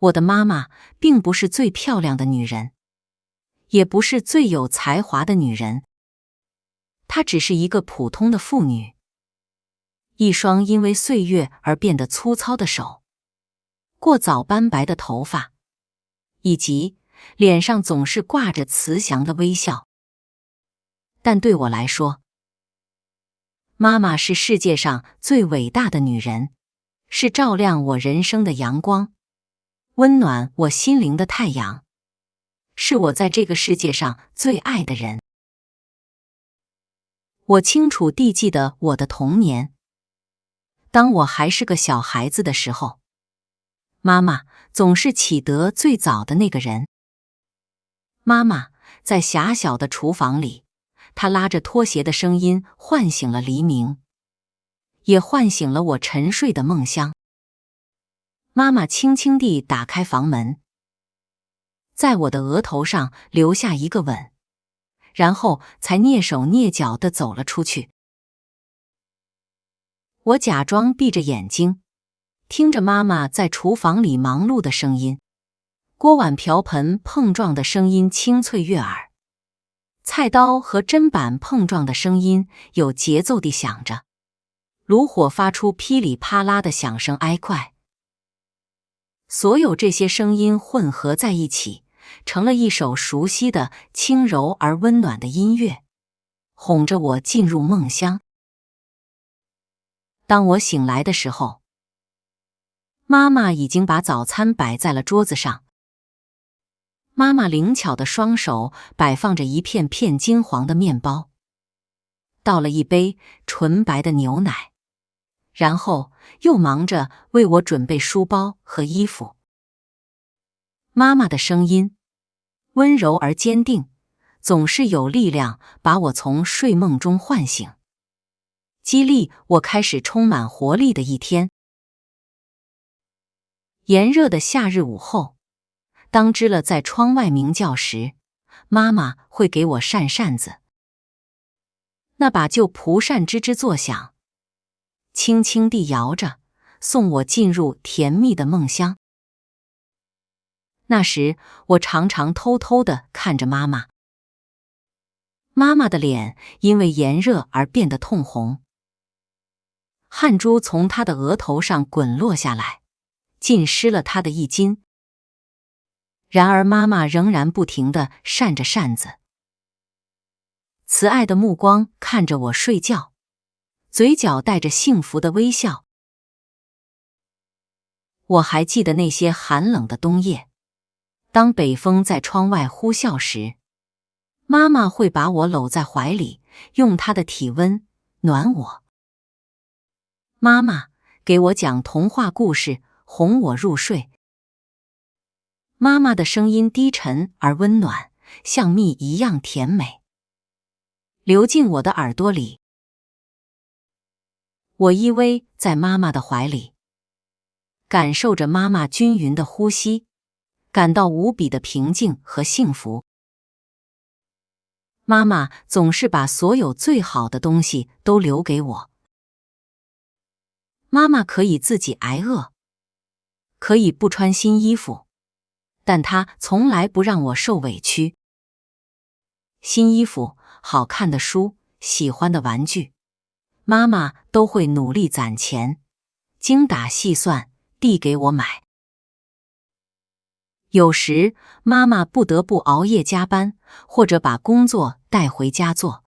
我的妈妈并不是最漂亮的女人，也不是最有才华的女人，她只是一个普通的妇女，一双因为岁月而变得粗糙的手，过早斑白的头发，以及脸上总是挂着慈祥的微笑。但对我来说，妈妈是世界上最伟大的女人，是照亮我人生的阳光，温暖我心灵的太阳，是我在这个世界上最爱的人。我清楚地记得我的童年，当我还是个小孩子的时候，妈妈总是起得最早的那个人。妈妈在狭小的厨房里，她拉着拖鞋的声音唤醒了黎明，也唤醒了我沉睡的梦乡。妈妈轻轻地打开房门，在我的额头上留下一个吻，然后才蹑手蹑脚地走了出去。我假装闭着眼睛，听着妈妈在厨房里忙碌的声音，锅碗瓢盆碰撞的声音清脆悦耳，菜刀和砧板碰撞的声音有节奏地响着，炉火发出噼里啪啦的响声挨快。所有这些声音混合在一起，成了一首熟悉的轻柔而温暖的音乐，哄着我进入梦乡。当我醒来的时候，妈妈已经把早餐摆在了桌子上。妈妈灵巧的双手摆放着一片片金黄的面包，倒了一杯纯白的牛奶，然后又忙着为我准备书包和衣服。妈妈的声音温柔而坚定，总是有力量把我从睡梦中唤醒，激励我开始充满活力的一天。炎热的夏日午后，当知了在窗外鸣叫时，妈妈会给我扇扇子。那把旧蒲扇吱吱作响，轻轻地摇着，送我进入甜蜜的梦乡。那时，我常常偷偷地看着妈妈。妈妈的脸因为炎热而变得通红，汗珠从她的额头上滚落下来，浸湿了她的衣襟。然而妈妈仍然不停地扇着扇子，慈爱的目光看着我睡觉，嘴角带着幸福的微笑。我还记得那些寒冷的冬夜，当北风在窗外呼啸时，妈妈会把我搂在怀里，用她的体温暖我。妈妈给我讲童话故事，哄我入睡。妈妈的声音低沉而温暖，像蜜一样甜美，流进我的耳朵里。我依偎在妈妈的怀里，感受着妈妈均匀的呼吸，感到无比的平静和幸福。妈妈总是把所有最好的东西都留给我。妈妈可以自己挨饿，可以不穿新衣服，但她从来不让我受委屈。新衣服、好看的书、喜欢的玩具，妈妈都会努力攒钱，精打细算递给我买。有时妈妈不得不熬夜加班，或者把工作带回家做。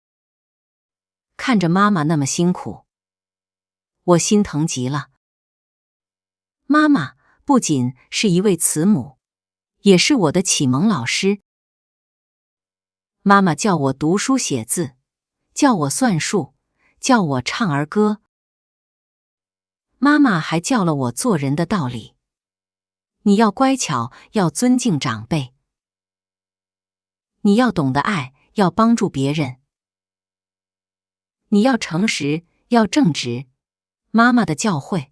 看着妈妈那么辛苦，我心疼极了。妈妈不仅是一位慈母，也是我的启蒙老师。妈妈叫我读书写字，叫我算数，叫我唱儿歌。妈妈还教了我做人的道理。你要乖巧，要尊敬长辈。你要懂得爱，要帮助别人。你要诚实，要正直。妈妈的教诲，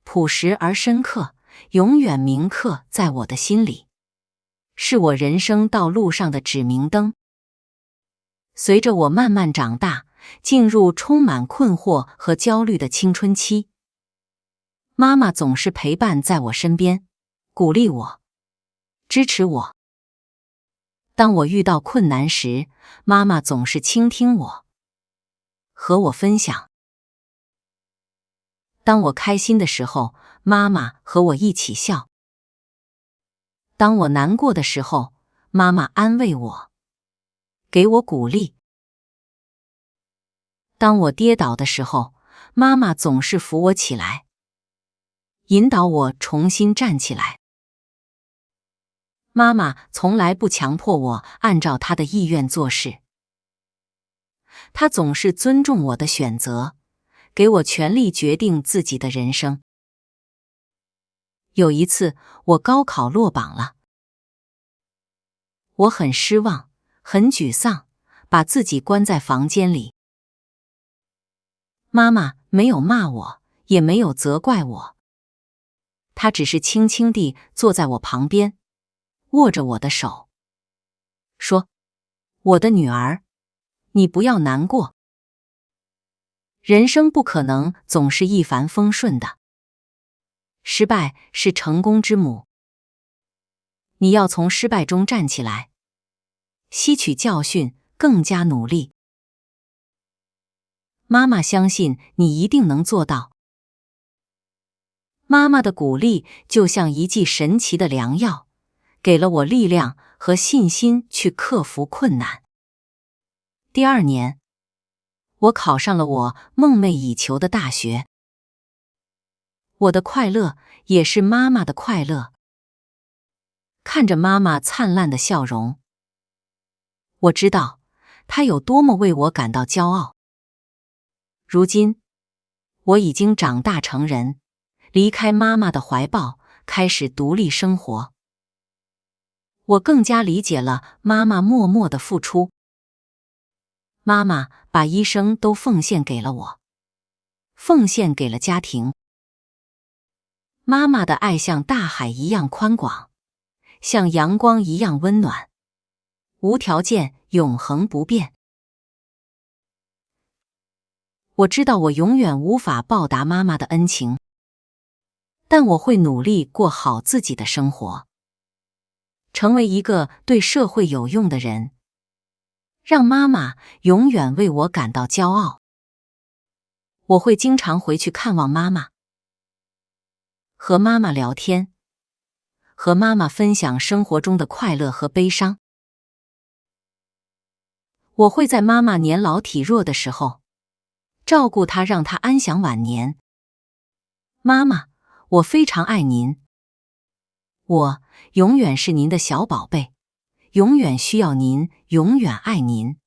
朴实而深刻，永远铭刻在我的心里，是我人生道路上的指明灯。随着我慢慢长大，进入充满困惑和焦虑的青春期，妈妈总是陪伴在我身边，鼓励我，支持我。当我遇到困难时，妈妈总是倾听我，和我分享。当我开心的时候，妈妈和我一起笑。当我难过的时候，妈妈安慰我，给我鼓励。当我跌倒的时候，妈妈总是扶我起来，引导我重新站起来。妈妈从来不强迫我按照她的意愿做事，她总是尊重我的选择，给我权利决定自己的人生。有一次，我高考落榜了，我很失望，很沮丧，把自己关在房间里。妈妈没有骂我，也没有责怪我，她只是轻轻地坐在我旁边，握着我的手，说：“我的女儿，你不要难过。人生不可能总是一帆风顺的，失败是成功之母。你要从失败中站起来，吸取教训，更加努力。妈妈相信你一定能做到。”妈妈的鼓励就像一剂神奇的良药，给了我力量和信心去克服困难。第2年，我考上了我梦寐以求的大学。我的快乐也是妈妈的快乐。看着妈妈灿烂的笑容，我知道她有多么为我感到骄傲。如今，我已经长大成人，离开妈妈的怀抱，开始独立生活。我更加理解了妈妈默默的付出。妈妈把一生都奉献给了我，奉献给了家庭。妈妈的爱像大海一样宽广，像阳光一样温暖，无条件，永恒不变。我知道我永远无法报答妈妈的恩情，但我会努力过好自己的生活，成为一个对社会有用的人，让妈妈永远为我感到骄傲。我会经常回去看望妈妈，和妈妈聊天，和妈妈分享生活中的快乐和悲伤。我会在妈妈年老体弱的时候，照顾她，让她安享晚年。妈妈，我非常爱您，我永远是您的小宝贝，永远需要您，永远爱您。